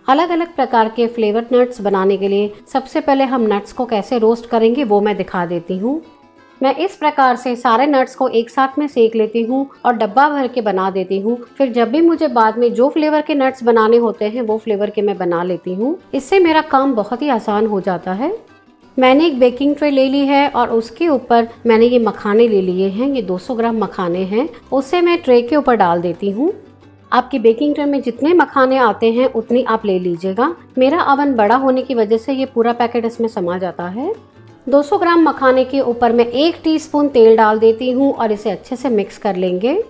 अलग अलग प्रकार के फ्लेवर्ड नट्स बनाने के लिए सबसे पहले हम नट्स को कैसे रोस्ट करेंगे वो मैं दिखा देती हूँ। मैं इस प्रकार से सारे नट्स को एक साथ में सेक लेती हूँ और डब्बा भर के बना देती हूँ। फिर जब भी मुझे बाद में जो फ्लेवर के नट्स बनाने होते हैं वो फ्लेवर के मैं बना लेती हूँ। इससे मेरा काम बहुत ही आसान हो जाता है। मैंने एक बेकिंग ट्रे ले ली है और उसके ऊपर मैंने ये मखाने ले लिए हैं। ये 200 ग्राम मखाने हैं। उसे मैं ट्रे के ऊपर डाल देती हूँ। आपकी बेकिंग ट्रे में जितने मखाने आते हैं उतनी आप ले लीजिएगा। मेरा ओवन बड़ा होने की वजह से ये पूरा पैकेट इसमें समा जाता है। 200 ग्राम मखाने के ऊपर मैं 1 टीस्पून तेल डाल देती हूँ और इसे अच्छे से मिक्स कर लेंगे।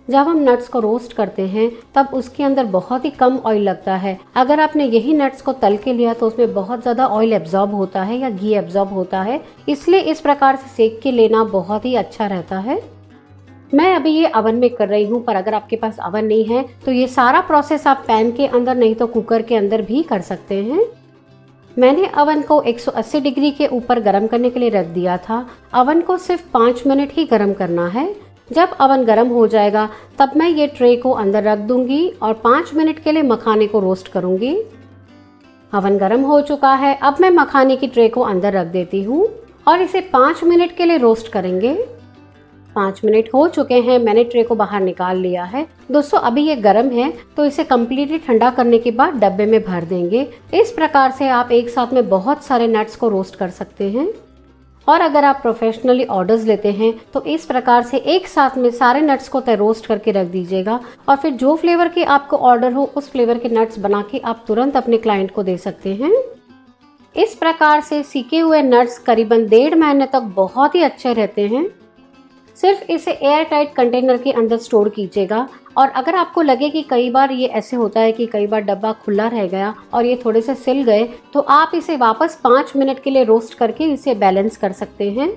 जब हम नट्स को रोस्ट करते हैं तब उसके अंदर बहुत ही कम ऑयल लगता है। अगर आपने यही नट्स को तल के लिया तो उसमें बहुत ज़्यादा ऑयल एब्जॉर्ब होता है या घी एब्जॉर्ब होता है, इसलिए इस प्रकार से सेक के लेना बहुत ही अच्छा रहता है। मैं अभी ये ओवन में कर रही हूँ, पर अगर आपके पास ओवन नहीं है तो ये सारा प्रोसेस आप पैन के अंदर नहीं तो कुकर के अंदर भी कर सकते हैं। मैंने ओवन को 180 डिग्री के ऊपर गर्म करने के लिए रख दिया था। ओवन को सिर्फ 5 मिनट ही गर्म करना है। जब ओवन गर्म हो जाएगा तब मैं ये ट्रे को अंदर रख दूंगी और 5 मिनट के लिए मखाने को रोस्ट करूंगी। ओवन गर्म हो चुका है। अब मैं मखाने की ट्रे को अंदर रख देती हूँ और इसे 5 मिनट के लिए रोस्ट करेंगे। 5 मिनट हो चुके हैं। मैंने ट्रे को बाहर निकाल लिया है। दोस्तों, अभी ये गर्म है तो इसे कम्प्लीटली ठंडा करने के बाद डब्बे में भर देंगे। इस प्रकार से आप एक साथ में बहुत सारे नट्स को रोस्ट कर सकते हैं। और अगर आप प्रोफेशनली ऑर्डर्स लेते हैं तो इस प्रकार से एक साथ में सारे नट्स को रोस्ट करके रख दीजिएगा और फिर जो फ्लेवर के आपको ऑर्डर हो उस फ्लेवर के नट्स बना के आप तुरंत अपने क्लाइंट को दे सकते हैं। इस प्रकार से सीखे हुए नट्स करीबन 1.5 महीने तक बहुत ही अच्छे रहते हैं। सिर्फ इसे एयर टाइट कंटेनर के अंदर स्टोर कीजिएगा। और अगर आपको लगे कि कई बार ये ऐसे होता है कि कई बार डब्बा खुला रह गया और ये थोड़े से सिल गए, तो आप इसे वापस 5 मिनट के लिए रोस्ट करके इसे बैलेंस कर सकते हैं।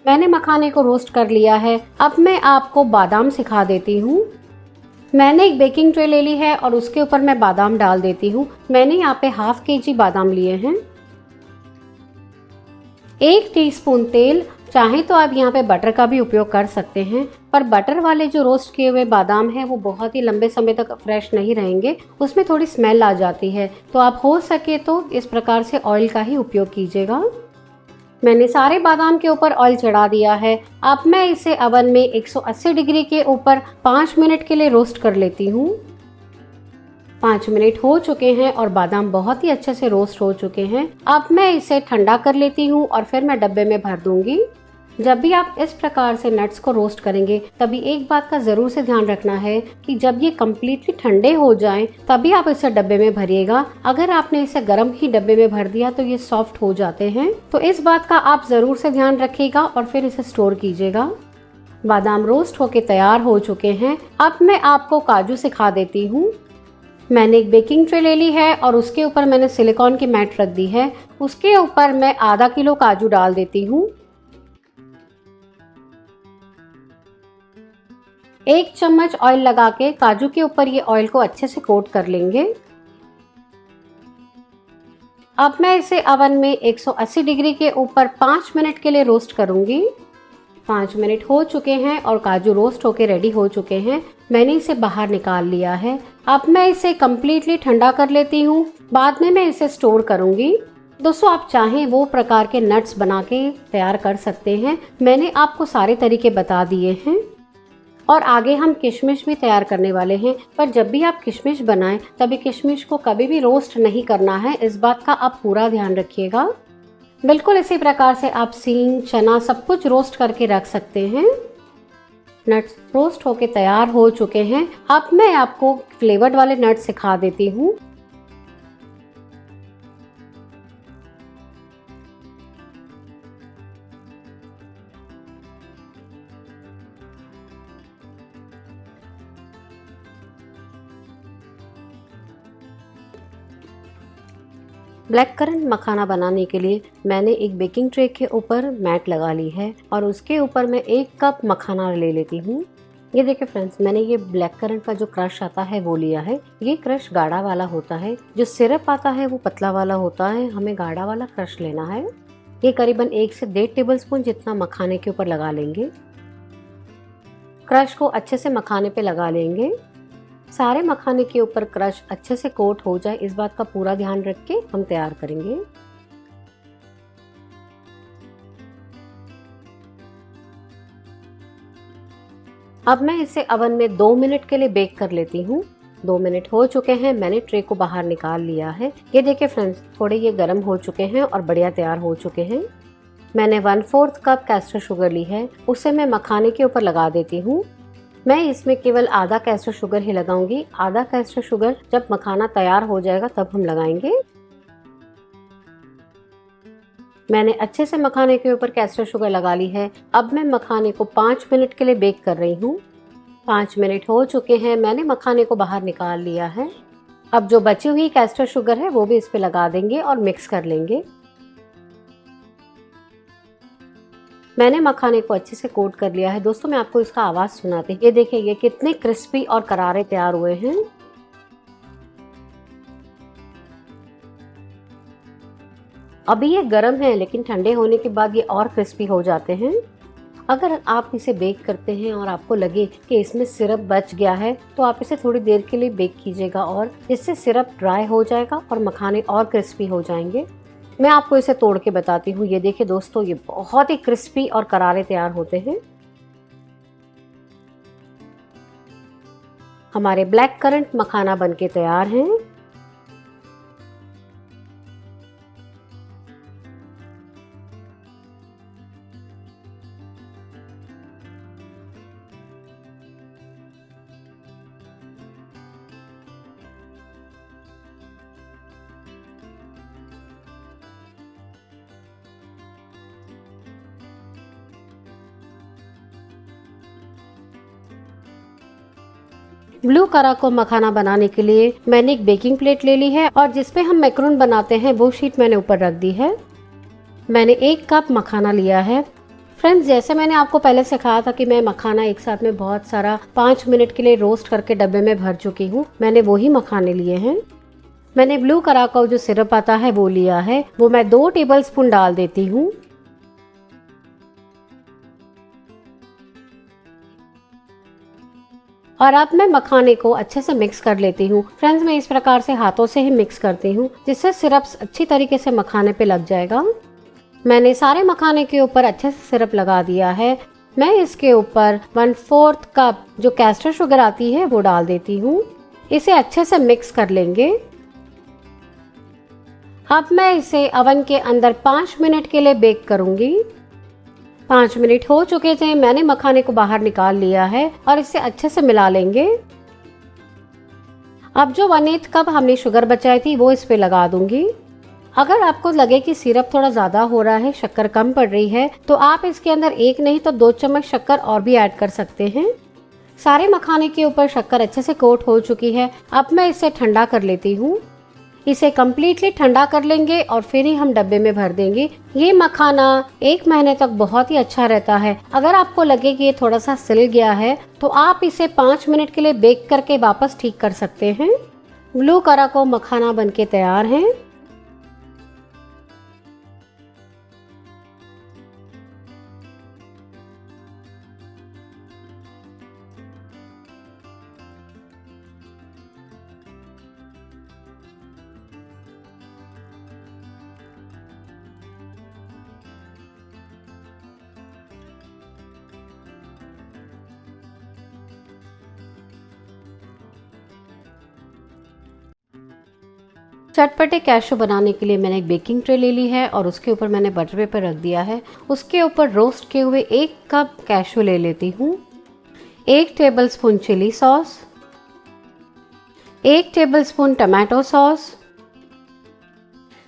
मैंने मखाने को रोस्ट कर लिया है। अब मैं आपको बादाम सिखा देती हूँ। मैंने एक बेकिंग ट्रे ले ली है और उसके ऊपर मैं बादाम डाल देती हूँ। मैंने यहाँ पे ½ kg बादाम लिए हैं। 1 टीस्पून तेल, चाहे तो आप यहाँ पे बटर का भी उपयोग कर सकते हैं, पर बटर वाले जो रोस्ट किए हुए बादाम हैं वो बहुत ही लंबे समय तक फ्रेश नहीं रहेंगे, उसमें थोड़ी स्मेल आ जाती है। तो आप हो सके तो इस प्रकार से ऑयल का ही उपयोग कीजिएगा। मैंने सारे बादाम के ऊपर ऑयल चढ़ा दिया है। अब मैं इसे ओवन में 180 डिग्री के ऊपर 5 मिनट के लिए रोस्ट कर लेती हूँ। 5 मिनट हो चुके हैं और बादाम बहुत ही अच्छे से रोस्ट हो चुके हैं। अब मैं इसे ठंडा कर लेती हूँ और फिर मैं डब्बे में भर दूंगी। जब भी आप इस प्रकार से नट्स को रोस्ट करेंगे तभी एक बात का जरूर से ध्यान रखना है कि जब ये कम्प्लीटली ठंडे हो जाएं तभी आप इसे डब्बे में भरिएगा। अगर आपने इसे गर्म ही डब्बे में भर दिया तो ये सॉफ्ट हो जाते हैं। तो इस बात का आप जरूर से ध्यान रखिएगा और फिर इसे स्टोर कीजिएगा। बादाम रोस्ट होके तैयार हो चुके हैं। अब मैं आपको काजू सिखा देती हूँ। मैंने एक बेकिंग ट्रे ले ली है और उसके ऊपर मैंने सिलिकॉन की मैट रख दी है। उसके ऊपर मैं ½ किलो काजू डाल देती हूँ। 1 चम्मच ऑयल लगा के काजू के ऊपर ये ऑयल को अच्छे से कोट कर लेंगे। अब मैं इसे ओवन में 180 डिग्री के ऊपर 5 मिनट के लिए रोस्ट करूंगी। 5 मिनट हो चुके हैं और काजू रोस्ट होके रेडी हो चुके हैं। मैंने इसे बाहर निकाल लिया है। अब मैं इसे कम्प्लीटली ठंडा कर लेती हूँ। बाद में मैं इसे स्टोर करूंगी। दोस्तों, आप चाहें वो प्रकार के नट्स बना के तैयार कर सकते हैं। मैंने आपको सारे तरीके बता दिए हैं और आगे हम किशमिश भी तैयार करने वाले हैं। पर जब भी आप किशमिश बनाएं तभी किशमिश को कभी भी रोस्ट नहीं करना है, इस बात का आप पूरा ध्यान रखिएगा। बिल्कुल इसी प्रकार से आप सींग, चना सब कुछ रोस्ट करके रख सकते हैं। नट्स रोस्ट होके तैयार हो चुके हैं। अब मैं आपको फ्लेवर्ड वाले नट्स सिखा देती हूँ। ब्लैक करंट मखाना बनाने के लिए मैंने एक बेकिंग ट्रे के ऊपर मैट लगा ली है और उसके ऊपर मैं 1 कप मखाना ले लेती हूँ। ये देखिए फ्रेंड्स, मैंने ये ब्लैक करंट का जो क्रश आता है वो लिया है। ये क्रश गाढ़ा वाला होता है। जो सिरप आता है वो पतला वाला होता है। हमें गाढ़ा वाला क्रश लेना है। ये करीबन 1 से 1.5 टेबलस्पून जितना मखाने के ऊपर लगा लेंगे। क्रश को अच्छे से मखाने पे लगा लेंगे। सारे मखाने के ऊपर क्रश अच्छे से कोट हो जाए, इस बात का पूरा ध्यान रख के हम तैयार करेंगे। अब मैं इसे ओवन में 2 मिनट के लिए बेक कर लेती हूँ। 2 मिनट हो चुके हैं, मैंने ट्रे को बाहर निकाल लिया है। ये देखिए फ्रेंड्स, थोड़े ये गर्म हो चुके हैं और बढ़िया तैयार हो चुके हैं। मैंने 1/4 कप कैस्टर शुगर ली है, उसे मैं मखाने के ऊपर लगा देती हूँ। मैं इसमें केवल आधा कैस्टर शुगर ही लगाऊंगी। आधा कैस्टर शुगर जब मखाना तैयार हो जाएगा तब हम लगाएंगे। मैंने अच्छे से मखाने के ऊपर कैस्टर शुगर लगा ली है। अब मैं मखाने को 5 मिनट के लिए बेक कर रही हूँ। 5 मिनट हो चुके हैं, मैंने मखाने को बाहर निकाल लिया है। अब जो बची हुई कैस्टर शुगर है वो भी इस पे लगा देंगे और मिक्स कर लेंगे। मैंने मखाने को अच्छे से कोट कर लिया है। दोस्तों, मैं आपको इसका आवाज सुनाती हूँ। ये देखिए, ये कितने क्रिस्पी और करारे तैयार हुए हैं। अभी ये गर्म है, लेकिन ठंडे होने के बाद ये और क्रिस्पी हो जाते हैं। अगर आप इसे बेक करते हैं और आपको लगे कि इसमें सिरप बच गया है, तो आप इसे थोड़ी देर के लिए बेक कीजिएगा और इससे सिरप ड्राई हो जाएगा और मखाने और क्रिस्पी हो जाएंगे। मैं आपको इसे तोड़ के बताती हूँ। ये देखिए दोस्तों, ये बहुत ही क्रिस्पी और करारे तैयार होते हैं। हमारे ब्लैक करंट मखाना बनके तैयार हैं। ब्लू करा को मखाना बनाने के लिए मैंने एक बेकिंग प्लेट ले ली है और जिसपे हम मैक्रोन बनाते हैं वो शीट मैंने ऊपर रख दी है। मैंने 1 कप मखाना लिया है। फ्रेंड्स, जैसे मैंने आपको पहले सिखाया था कि मैं मखाना एक साथ में बहुत सारा 5 मिनट के लिए रोस्ट करके डब्बे में भर चुकी हूँ। मैंने वही मखाने लिए हैं। मैंने ब्लू करा का जो सिरप आता है वो लिया है, वो मैं 2 टेबल स्पून डाल देती हूँ। और अब मैं मखाने को अच्छे से मिक्स कर लेती हूँ। फ्रेंड्स, मैं इस प्रकार से हाथों से ही मिक्स करती हूँ, जिससे सिरप अच्छी तरीके से मखाने पे लग जाएगा। मैंने सारे मखाने के ऊपर अच्छे से सिरप लगा दिया है। मैं इसके ऊपर 1/4 कप जो कैस्टर शुगर आती है वो डाल देती हूँ। इसे अच्छे से मिक्स कर लेंगे। अब मैं इसे ओवन के अंदर 5 मिनट के लिए बेक करूंगी। 5 मिनट हो चुके थे, मैंने मखाने को बाहर निकाल लिया है और इसे अच्छे से मिला लेंगे। अब जो 1/8 कप हमने शुगर बचाई थी वो इस पे लगा दूंगी। अगर आपको लगे कि सिरप थोड़ा ज़्यादा हो रहा है, शक्कर कम पड़ रही है, तो आप इसके अंदर 1 नहीं तो 2 चम्मच शक्कर और भी ऐड कर सकते हैं। सारे मखाने के ऊपर शक्कर अच्छे से कोट हो चुकी है। अब मैं इसे ठंडा कर लेती हूँ। इसे कम्प्लीटली ठंडा कर लेंगे और फिर ही हम डब्बे में भर देंगे। ये मखाना 1 महीने तक बहुत ही अच्छा रहता है। अगर आपको लगे कि ये थोड़ा सा सिल गया है तो आप इसे 5 मिनट के लिए बेक करके वापस ठीक कर सकते हैं। ब्लू करा को मखाना बनके तैयार है। चटपटे कैशू बनाने के लिए मैंने एक बेकिंग ट्रे ले ली है और उसके ऊपर मैंने बटर पेपर रख दिया है। उसके ऊपर रोस्ट किए हुए 1 कप कैशू ले लेती हूँ। 1 tablespoon chili sauce, 1 tablespoon tomato sauce.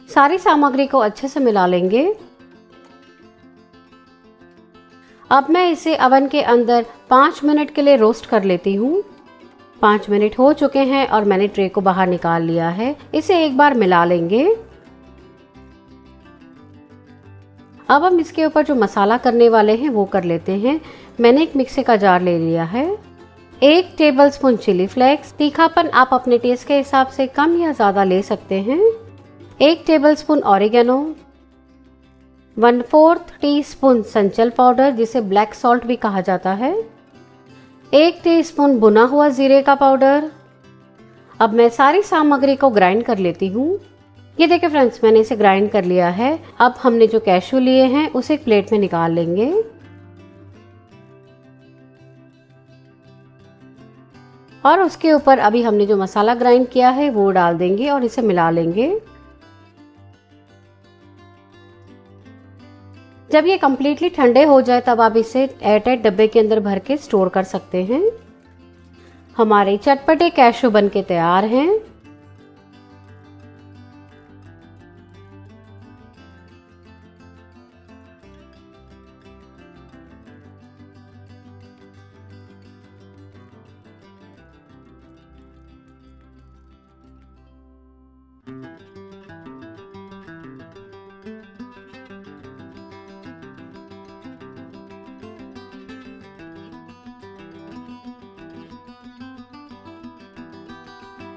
सारी सामग्री को अच्छे से मिला लेंगे। अब मैं इसे ओवन के अंदर 5 मिनट के लिए रोस्ट कर लेती हूँ। 5 मिनट हो चुके हैं और मैंने ट्रे को बाहर निकाल लिया है। इसे एक बार मिला लेंगे। अब हम इसके ऊपर जो मसाला करने वाले हैं वो कर लेते हैं। मैंने एक मिक्सी का जार ले लिया है। 1 टेबलस्पून चिली फ्लेक्स, तीखापन आप अपने टेस्ट के हिसाब से कम या ज़्यादा ले सकते हैं। 1 टेबलस्पून ऑरिगेनो, 1/4 टीस्पून संचल पाउडर जिसे ब्लैक सॉल्ट भी कहा जाता है, 1 टीस्पून भुना हुआ जीरे का पाउडर, अब मैं सारी सामग्री को ग्राइंड कर लेती हूँ। ये देखिए फ्रेंड्स, मैंने इसे ग्राइंड कर लिया है। अब हमने जो कैशू लिए हैं उसे एक प्लेट में निकाल लेंगे। और उसके ऊपर अभी हमने जो मसाला ग्राइंड किया है वो डाल देंगे और इसे मिला लेंगे। जब ये कम्प्लीटली ठंडे हो जाए तब आप इसे एयरटाइट डब्बे के अंदर भर के स्टोर कर सकते हैं। हमारे चटपटे कैशू बन के तैयार हैं।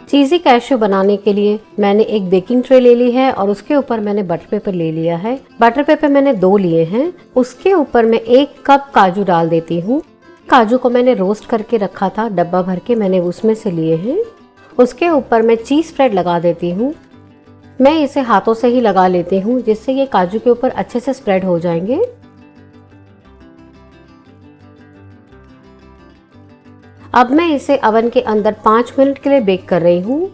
चीज़ी कैशू बनाने के लिए मैंने एक बेकिंग ट्रे ले ली है और उसके ऊपर मैंने बटर पेपर ले लिया है। बटर पेपर मैंने 2 लिए हैं। उसके ऊपर मैं 1 कप काजू डाल देती हूँ। काजू को मैंने रोस्ट करके रखा था, डब्बा भर के मैंने उसमें से लिए हैं। उसके ऊपर मैं चीज़ स्प्रेड लगा देती हूँ। मैं इसे हाथों से ही लगा लेती हूँ जिससे ये काजू के ऊपर अच्छे से स्प्रेड हो जाएंगे। अब मैं इसे ओवन के अंदर 5 मिनट के लिए बेक कर रही हूँ।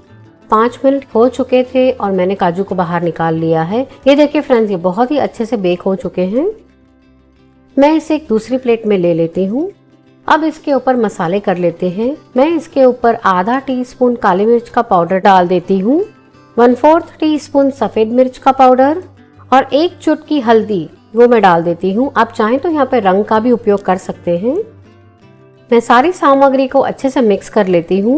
5 मिनट हो चुके थे और मैंने काजू को बाहर निकाल लिया है। ये देखिए फ्रेंड्स, ये बहुत ही अच्छे से बेक हो चुके हैं। मैं इसे एक दूसरी प्लेट में ले लेती हूँ। अब इसके ऊपर मसाले कर लेते हैं। मैं इसके ऊपर आधा टीस्पून काली मिर्च का पाउडर डाल देती हूँ, 1/4 टीस्पून सफेद मिर्च का पाउडर और 1 चुटकी हल्दी वो मैं डाल देती हूँ। आप चाहें तो यहाँ पे रंग का भी उपयोग कर सकते हैं। मैं सारी सामग्री को अच्छे से मिक्स कर लेती हूँ।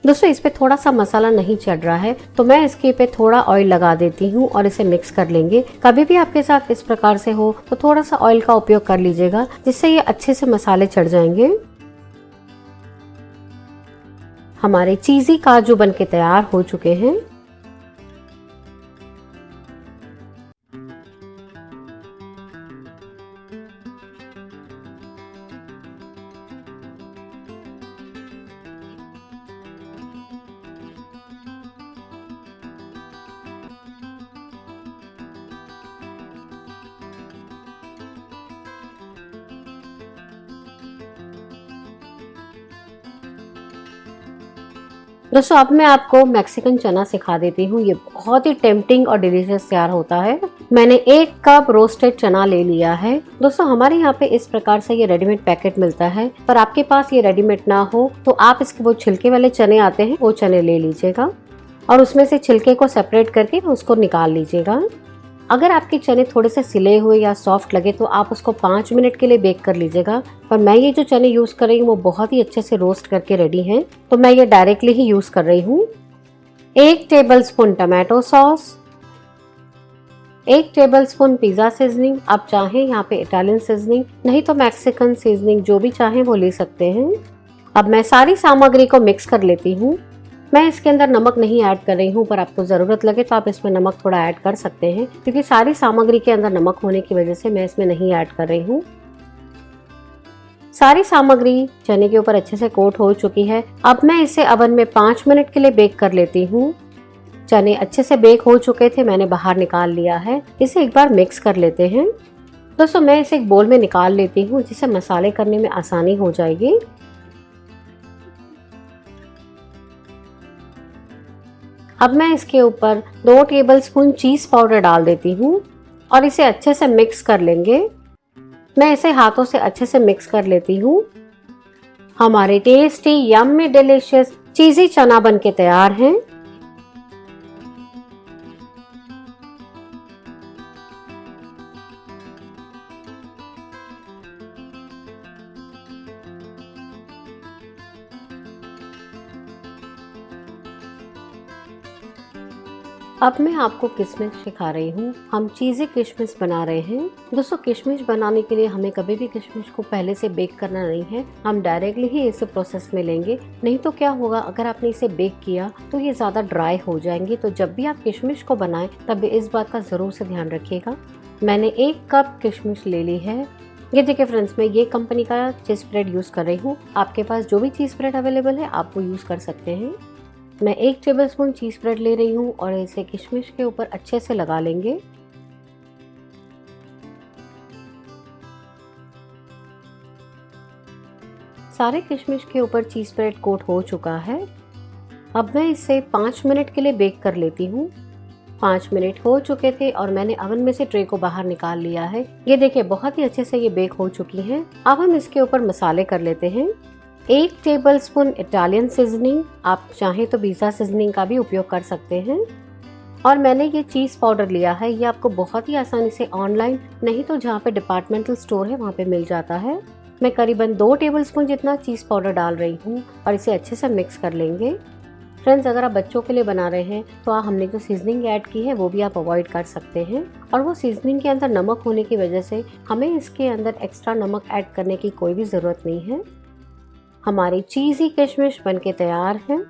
दोस्तों, इस पे थोड़ा सा मसाला नहीं चढ़ रहा है तो मैं इसके पे थोड़ा ऑयल लगा देती हूँ और इसे मिक्स कर लेंगे। कभी भी आपके साथ इस प्रकार से हो तो थोड़ा सा ऑयल का उपयोग कर लीजिएगा, जिससे ये अच्छे से मसाले चढ़ जाएंगे। हमारे चीज़ी काजू बन के तैयार हो चुके हैं। दोस्तों, अब मैं आपको मैक्सिकन चना सिखा देती हूँ। ये बहुत ही टेम्पटिंग और डिलीशियस तैयार होता है। मैंने 1 कप रोस्टेड चना ले लिया है। दोस्तों, हमारे यहाँ पे इस प्रकार से ये रेडीमेड पैकेट मिलता है, पर आपके पास ये रेडीमेड ना हो तो आप इसके वो छिलके वाले चने आते हैं वो चने ले लीजिएगा और उसमें से छिलके को सेपरेट करके उसको निकाल लीजिएगा। अगर आपके चने थोड़े से सिले हुए या सॉफ्ट लगे तो आप उसको 5 मिनट के लिए बेक कर लीजिएगा। पर मैं ये जो चने यूज कर रही हूँ वो बहुत ही अच्छे से रोस्ट करके रेडी हैं, तो मैं ये डायरेक्टली ही यूज कर रही हूँ। 1 tablespoon tomato sauce, 1 tablespoon pizza seasoning. आप चाहें यहाँ पे इटालियन सीजनिंग, नहीं तो मैक्सिकन सीजनिंग, जो भी चाहें वो ले सकते हैं। अब मैं सारी सामग्री को मिक्स कर लेती हूँ। मैं इसके अंदर नमक नहीं ऐड कर रही हूँ, पर आपको ज़रूरत लगे तो आप इसमें नमक थोड़ा ऐड कर सकते हैं, क्योंकि सारी सामग्री के अंदर नमक होने की वजह से मैं इसमें नहीं ऐड कर रही हूँ। सारी सामग्री चने के ऊपर अच्छे से कोट हो चुकी है। अब मैं इसे ओवन में 5 मिनट के लिए बेक कर लेती हूँ। चने अच्छे से बेक हो चुके थे, मैंने बाहर निकाल लिया है। इसे एक बार मिक्स कर लेते हैं। दोस्तों, मैं इसे एक बोल में निकाल लेती हूँ, जिससे मसाले करने में आसानी हो जाएगी। अब मैं इसके ऊपर 2 टेबलस्पून चीज पाउडर डाल देती हूँ और इसे अच्छे से मिक्स कर लेंगे। मैं इसे हाथों से अच्छे से मिक्स कर लेती हूँ। हमारे टेस्टी यम्मी डिलीशियस चीज़ी चना बन के तैयार हैं। अब मैं आपको किशमिश सिखा रही हूँ। हम चीज़ी किशमिश बना रहे हैं। दोस्तों, किशमिश बनाने के लिए हमें कभी भी किशमिश को पहले से बेक करना नहीं है, हम डायरेक्टली ही इसे प्रोसेस में लेंगे। नहीं तो क्या होगा, अगर आपने इसे बेक किया तो ये ज़्यादा ड्राई हो जाएंगी। तो जब भी आप किशमिश को बनाएं तब इस बात का ज़रूर से ध्यान रखिएगा। मैंने 1 कप किशमिश ले ली है। ये देखिए फ्रेंड्स, मैं ये कंपनी का चीज़ स्प्रेड यूज़ कर रही हूँ। आपके पास जो भी चीज़ स्प्रेड अवेलेबल है आप वो यूज़ कर सकते हैं। मैं 1 टेबलस्पून चीज़ स्प्रेड ले रही हूँ और इसे किशमिश के ऊपर अच्छे से लगा लेंगे। सारे किशमिश के ऊपर चीज़ स्प्रेड कोट हो चुका है। अब मैं इसे 5 मिनट के लिए बेक कर लेती हूँ। 5 मिनट हो चुके थे और मैंने ओवन में से ट्रे को बाहर निकाल लिया है। ये देखिए बहुत ही अच्छे से ये बेक हो चुकी हैं। अब हम इसके ऊपर मसाले कर लेते हैं। 1 टेबलस्पून इटालियन सीजनिंग, आप चाहें तो पिज़्ज़ा सीजनिंग का भी उपयोग कर सकते हैं। और मैंने ये चीज़ पाउडर लिया है। ये आपको बहुत ही आसानी से ऑनलाइन, नहीं तो जहाँ पे डिपार्टमेंटल स्टोर है वहाँ पे मिल जाता है। मैं करीबन 2 टेबलस्पून जितना चीज़ पाउडर डाल रही हूँ और इसे अच्छे से मिक्स कर लेंगे। फ्रेंड्स, अगर आप बच्चों के लिए बना रहे हैं तो हमने जो सीजनिंग ऐड की है वो भी आप अवॉइड कर सकते हैं। और वो सीजनिंग के अंदर नमक होने की वजह से हमें इसके अंदर एक्स्ट्रा नमक ऐड करने की कोई भी ज़रूरत नहीं है। हमारी चीज़ी किशमिश बनके तैयार है।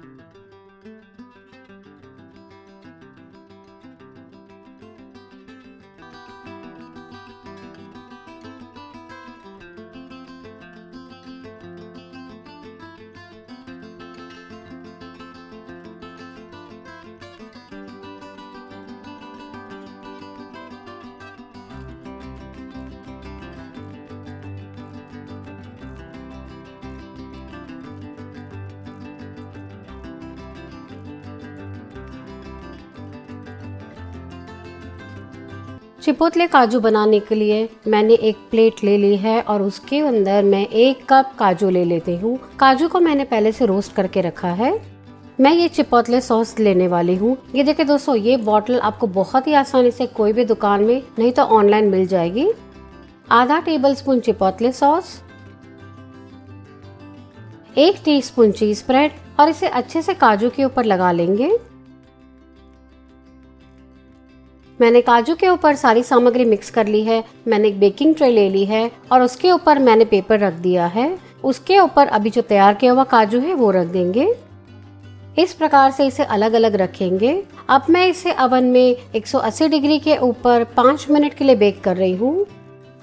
चिपोतले काजू बनाने के लिए मैंने एक प्लेट ले ली है और उसके अंदर मैं 1 कप काजू ले लेती हूँ। काजू को मैंने पहले से रोस्ट करके रखा है। मैं ये चिपोतले सॉस लेने वाली हूँ। ये देखिए दोस्तों, ये बॉटल आपको बहुत ही आसानी से कोई भी दुकान में, नहीं तो ऑनलाइन मिल जाएगी। आधा टेबलस्पून चिपोतले सॉस, 1 टीस्पून चीज स्प्रेड और इसे अच्छे से काजू के ऊपर लगा लेंगे। मैंने काजू के ऊपर सारी सामग्री मिक्स कर ली है। मैंने एक बेकिंग ट्रे ले ली है और उसके ऊपर मैंने पेपर रख दिया है। उसके ऊपर अभी जो तैयार किया हुआ काजू है वो रख देंगे। इस प्रकार से इसे अलग अलग रखेंगे। अब मैं इसे ओवन में 180 डिग्री के ऊपर 5 मिनट के लिए बेक कर रही हूँ।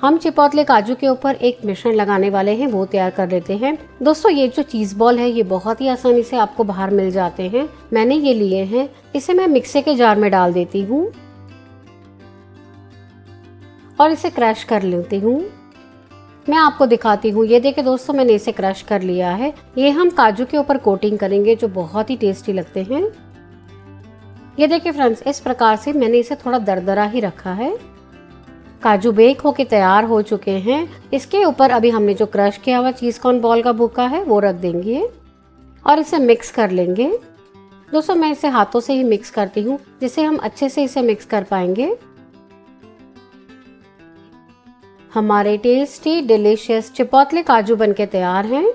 हम चिपोतले काजू के ऊपर एक मिश्रण लगाने वाले हैं, वो तैयार कर लेते हैं। दोस्तों, ये जो चीज बॉल है ये बहुत ही आसानी से आपको बाहर मिल जाते हैं। मैंने ये लिए हैं। इसे मैं मिक्सी के जार में डाल देती हूँ और इसे क्रश कर लेती हूँ। मैं आपको दिखाती हूँ। ये देखिए दोस्तों, मैंने इसे क्रश कर लिया है। ये हम काजू के ऊपर कोटिंग करेंगे जो बहुत ही टेस्टी लगते हैं। ये देखिए फ्रेंड्स, इस प्रकार से मैंने इसे थोड़ा दरदरा ही रखा है। काजू बेक होके तैयार हो चुके हैं। इसके ऊपर अभी हमने जो क्रश किया हुआ चीज कॉर्न बॉल का बुक्का है वो रख देंगे और इसे मिक्स कर लेंगे। दोस्तों, मैं इसे हाथों से ही मिक्स करती हूँ जिससे हम अच्छे से इसे मिक्स कर पाएंगे। हमारे टेस्टी डिलीशियस चिपोतले काजू बनके तैयार हैं।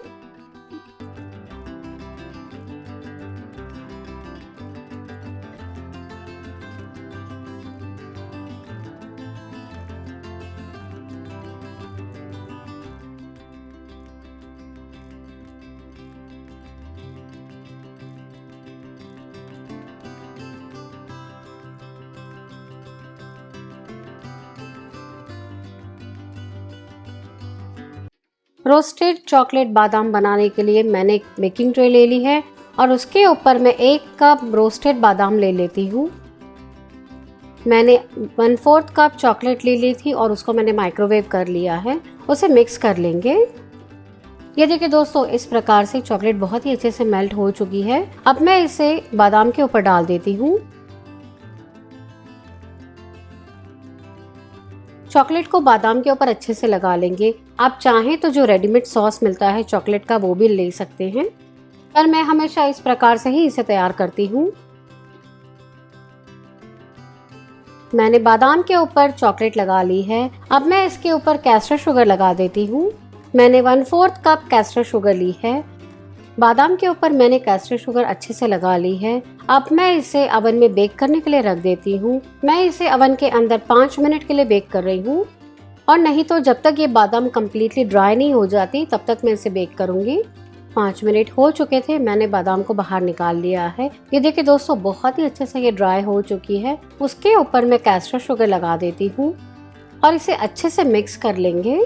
रोस्टेड चॉकलेट बादाम बनाने के लिए मैंने एक बेकिंग ट्रे ले ली है और उसके ऊपर मैं 1 कप रोस्टेड बादाम ले लेती हूँ। मैंने 1/4 कप चॉकलेट ले ली थी और उसको मैंने माइक्रोवेव कर लिया है। उसे मिक्स कर लेंगे। ये देखिए दोस्तों, इस प्रकार से चॉकलेट बहुत ही अच्छे से मेल्ट हो चुकी है। अब मैं इसे बादाम के ऊपर डाल देती हूँ। चॉकलेट को बादाम के ऊपर अच्छे से लगा लेंगे। आप चाहें तो जो रेडीमेड सॉस मिलता है चॉकलेट का वो भी ले सकते हैं, पर मैं हमेशा इस प्रकार से ही इसे तैयार करती हूँ। मैंने बादाम के ऊपर चॉकलेट लगा ली है। अब मैं इसके ऊपर कैस्टर शुगर लगा देती हूँ। मैंने 1/4 कप कैस्टर शुगर ली है। बादाम के ऊपर मैंने कैस्टर शुगर अच्छे से लगा ली है। अब मैं इसे ओवन में बेक करने के लिए रख देती हूँ। मैं इसे ओवन के अंदर 5 मिनट के लिए बेक कर रही हूँ, और नहीं तो जब तक ये बादाम कम्प्लीटली ड्राई नहीं हो जाती तब तक मैं इसे बेक करूँगी। 5 मिनट हो चुके थे, मैंने बादाम को बाहर निकाल लिया है। ये देखिए दोस्तों, बहुत ही अच्छे से ये ड्राई हो चुकी है। उसके ऊपर मैं कैस्टर शुगर लगा देती हूँ और इसे अच्छे से मिक्स कर लेंगे।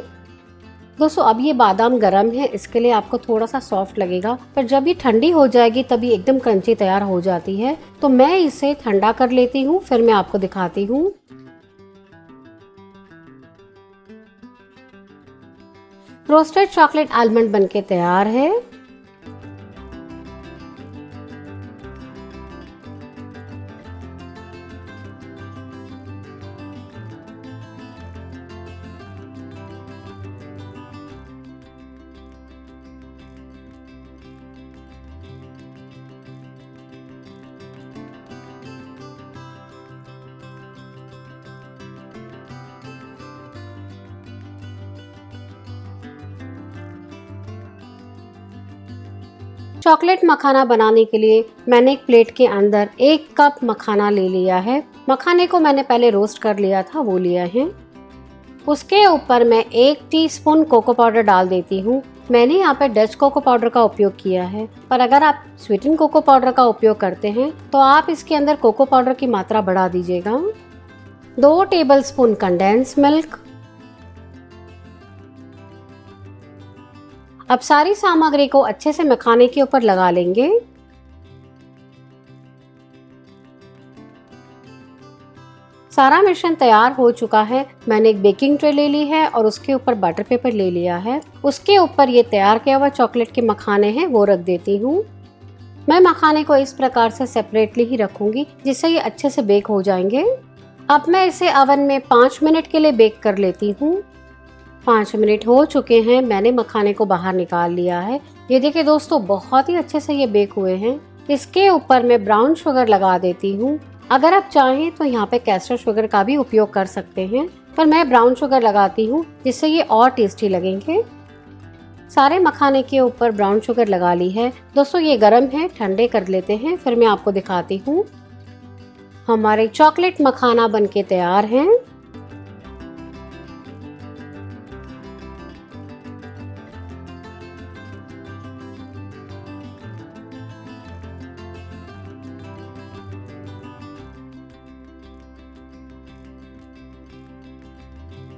दोस्तों अब ये बादाम गरम है, इसके लिए आपको थोड़ा सा सॉफ्ट लगेगा, पर जब ये ठंडी हो जाएगी तब ये एकदम क्रंची तैयार हो जाती है। तो मैं इसे ठंडा कर लेती हूँ, फिर मैं आपको दिखाती हूँ। रोस्टेड चॉकलेट आलमंड बनके तैयार है। चॉकलेट मखाना बनाने के लिए मैंने एक प्लेट के अंदर 1 कप मखाना ले लिया है। मखाने को मैंने पहले रोस्ट कर लिया था, वो लिया है। उसके ऊपर मैं 1 टीस्पून कोको पाउडर डाल देती हूँ। मैंने यहाँ पे डच कोको पाउडर का उपयोग किया है, पर अगर आप स्वीटेन कोको पाउडर का उपयोग करते हैं तो आप इसके अंदर कोको पाउडर की मात्रा बढ़ा दीजिएगा। 2 टेबलस्पून कंडेंस मिल्क। अब सारी सामग्री को अच्छे से मखाने के ऊपर लगा लेंगे। सारा मिश्रण तैयार हो चुका है। मैंने एक बेकिंग ट्रे ले ली है और उसके ऊपर बटर पेपर ले लिया है। उसके ऊपर ये तैयार किया हुआ चॉकलेट के मखाने हैं वो रख देती हूँ। मैं मखाने को इस प्रकार से सेपरेटली ही रखूंगी जिससे ये अच्छे से बेक हो जाएंगे। अब मैं इसे ओवन में 5 मिनट के लिए बेक कर लेती हूँ। 5 मिनट हो चुके हैं, मैंने मखाने को बाहर निकाल लिया है। ये देखिए दोस्तों, बहुत ही अच्छे से ये बेक हुए हैं। इसके ऊपर मैं ब्राउन शुगर लगा देती हूँ। अगर आप चाहें तो यहाँ पे कैस्टर शुगर का भी उपयोग कर सकते हैं, पर मैं ब्राउन शुगर लगाती हूँ जिससे ये और टेस्टी लगेंगे। सारे मखाने के ऊपर ब्राउन शुगर लगा ली है। दोस्तों ये गर्म है, ठंडे कर लेते हैं, फिर मैं आपको दिखाती हूँ। हमारे चॉकलेट मखाना बनके तैयार हैं।